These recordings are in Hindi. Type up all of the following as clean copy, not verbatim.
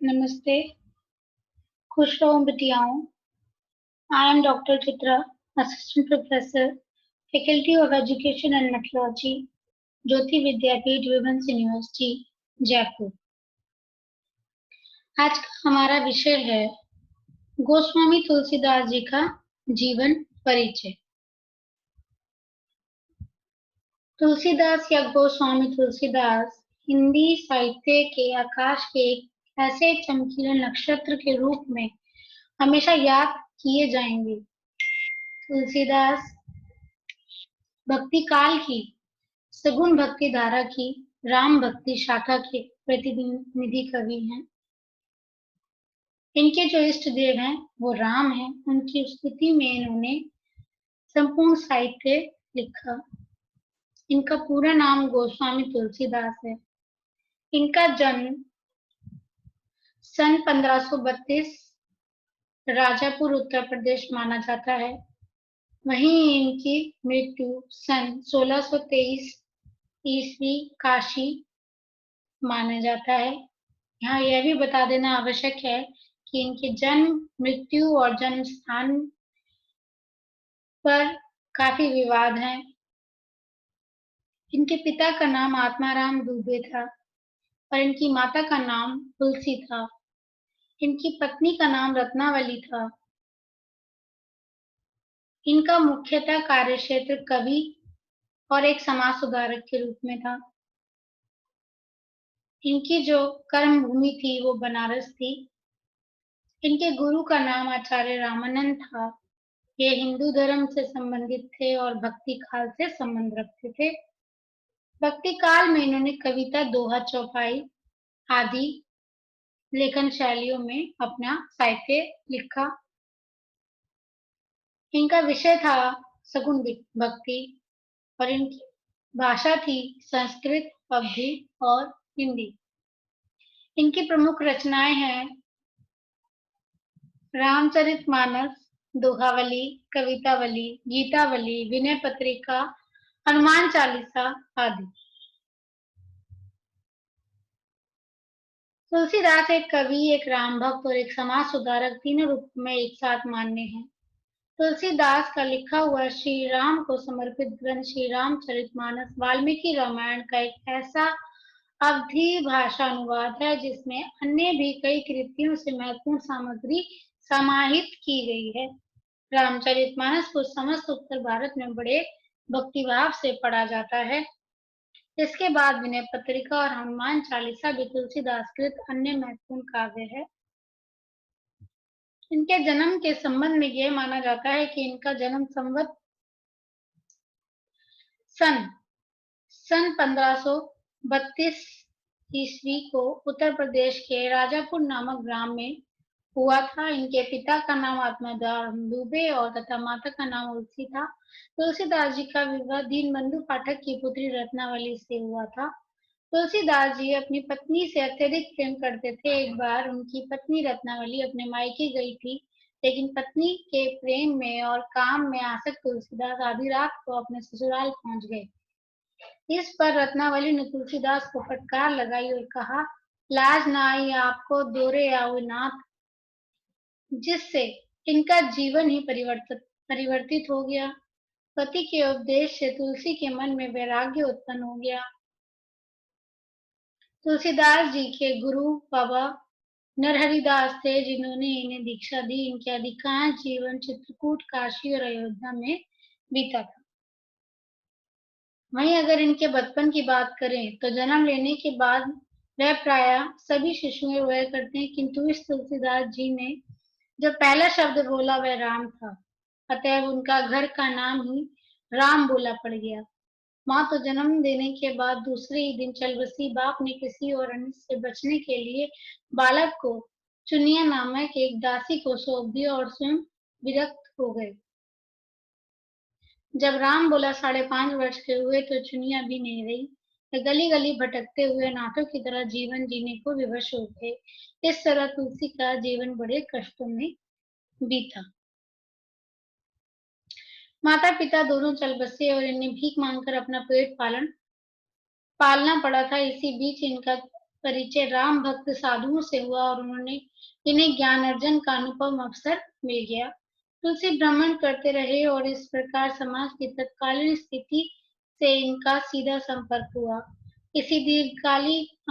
नमस्ते, खुश रहो बिटियाओं। I am Dr. Chitra, Assistant Professor, Faculty of Education and Metrology, Jyoti Vidyapeeth women's university Jaipur. आज का हमारा विषय है गोस्वामी तुलसीदास जी का जीवन परिचय। तुलसीदास या गोस्वामी तुलसीदास हिंदी साहित्य के आकाश के एक ऐसे चमकीले नक्षत्र के रूप में हमेशा याद किए जाएंगे। तुलसीदास भक्ति काल की, सगुण भक्ति धारा की, राम भक्ति शाखा के प्रतिनिधि कवि हैं। इनके जो इष्ट देव हैं वो राम हैं। उनकी स्तुति में इन्होंने संपूर्ण साहित्य लिखा। इनका पूरा नाम गोस्वामी तुलसीदास है। इनका जन्म सन 1532 राजापुर उत्तर प्रदेश माना जाता है। वहीं इनकी मृत्यु सन 1623 ईस्वी काशी माना जाता है। यहाँ यह भी बता देना आवश्यक है कि इनके जन्म, मृत्यु और जन्म स्थान पर काफी विवाद हैं। इनके पिता का नाम आत्माराम दुबे था और इनकी माता का नाम तुलसी था। इनकी पत्नी का नाम रत्नावली था। इनका मुख्यतः कार्यक्षेत्र कवि और एक समाज सुधारक के रूप में था। इनकी जो कर्म भूमि थी वो बनारस थी। इनके गुरु का नाम आचार्य रामानंद था। ये हिंदू धर्म से संबंधित थे और भक्ति काल से संबंध रखते थे। भक्ति काल में इन्होंने कविता, दोहा, चौपाई आदि लेखन शैलियों में अपना साहित्य लिखा। इनका विषय था सगुण भक्ति और इनकी भाषा थी संस्कृत, अवधी और हिंदी। इनकी प्रमुख रचनाएं हैं रामचरितमानस, दोहावली, कवितावली, गीतावली, विनय पत्रिका, हनुमान चालीसा आदि। तुलसीदास एक कवि, एक राम भक्त और एक समाज सुधारक तीनों रूप में एक साथ मान्य हैं। तुलसीदास का लिखा हुआ श्री राम को समर्पित ग्रंथ श्री रामचरितमानस वाल्मीकि रामायण का एक ऐसा अवधी भाषा अनुवाद है जिसमें अन्य भी कई कृतियों से महत्वपूर्ण सामग्री समाहित की गई है। रामचरितमानस को समस्त उत्तर भारत में बड़े भक्तिभाव से पढ़ा जाता है। इसके बाद विनय पत्रिका और हनुमान चालीसा भी तुलसीदास कृत अन्य महत्वपूर्ण काव्य है। इनके जन्म के संबंध में यह माना जाता है कि इनका जन्म संवत सन 1532 ईस्वी को उत्तर प्रदेश के राजापुर नामक ग्राम में हुआ था। इनके पिता का नाम आत्माराम दुबे और तथा माता का नाम तुलसी था। तुलसीदास जी का विवाह दीनबंधु पाठक की पुत्री रत्नावली से हुआ था। तुलसीदास जी अपनी पत्नी से अत्यधिक प्रेम करते थे। एक बार उनकी पत्नी रत्नावली अपने मायके गई थी, लेकिन पत्नी के प्रेम में और काम में आसक्त तुलसीदास आधी रात को अपने ससुराल पहुंच गए। इस पर रत्नावली ने तुलसीदास को फटकार लगाई और कहा, लाज ना आई आपको दोरे आओ नाथ, जिससे इनका जीवन ही परिवर्तित हो गया। पति के उपदेश से तुलसी के मन में वैराग्य उत्पन्न हो गया। तुलसीदास जी के गुरु बाबा नरहरिदास थे, जिन्होंने इन्हें दीक्षा दी। इनके अधिकांश जीवन चित्रकूट, काशी और अयोध्या में बीता था। वहीं अगर इनके बचपन की बात करें तो जन्म लेने के बाद वह प्रायः सभी शिशुएं रोया करते हैं, किंतु इस तुलसीदास जी ने जो पहला शब्द बोला वह राम था। अतएव उनका घर का नाम ही राम बोला पड़ गया। माँ तो जन्म देने के बाद दूसरे ही दिन चल बसी। बाप ने किसी और अन्य से बचने के लिए बालक को चुनिया नामक एक दासी को सौंप दिया और स्वयं विरक्त हो गए। जब राम बोला 5.5 वर्ष के हुए तो चुनिया भी नहीं रही। गली गली भटकते हुए नाथों की तरह जीवन जीने को विवश हो गए। इस तरह तुलसी का जीवन बड़े कष्टों में बीता। माता पिता दोनों चल बसे और इन्हें भीख मांगकर अपना पेट पालना पड़ा था। इसी बीच इनका परिचय राम भक्त साधुओं से हुआ और उन्होंने इन्हें ज्ञान अर्जन का अनुपम अवसर मिल गया। तुलसी भ्रमण करते रहे और इस प्रकार समाज की तत्कालीन स्थिति से इनका सीधा संपर्क हुआ। इसी दीर्घकालिक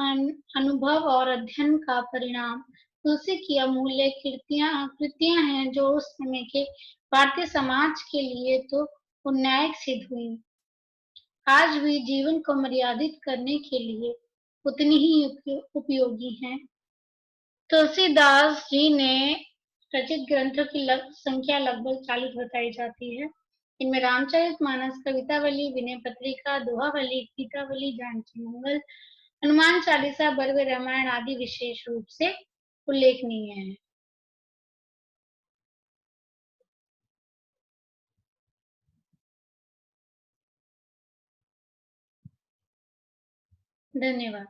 अनुभव और अध्ययन का परिणाम तुलसी की अमूल्य कृतियां हैं, जो उस समय के भारतीय समाज के लिए तो न्यायिक सिद्ध हुई, आज भी जीवन को मर्यादित करने के लिए उतनी ही उपयोगी हैं। तुलसीदास जी ने रचित ग्रंथों की संख्या लगभग 40 बताई जाती है। इनमें रामचरितमानस, कवितावली, विनय पत्रिका, दोहावली, गीतावली, जानकी मंगल, हनुमान चालीसा, बर्वे रामायण आदि विशेष रूप से उल्लेखनीय है। धन्यवाद।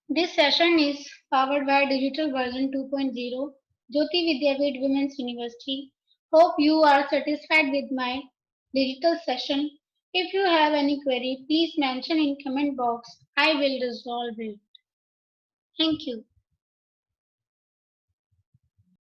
This session is powered by Digital Version 2.0, Jyoti Vidyapeeth Women's University. Hope you are satisfied with my digital session. If you have any query, please mention in comment box. I will resolve it. Thank you.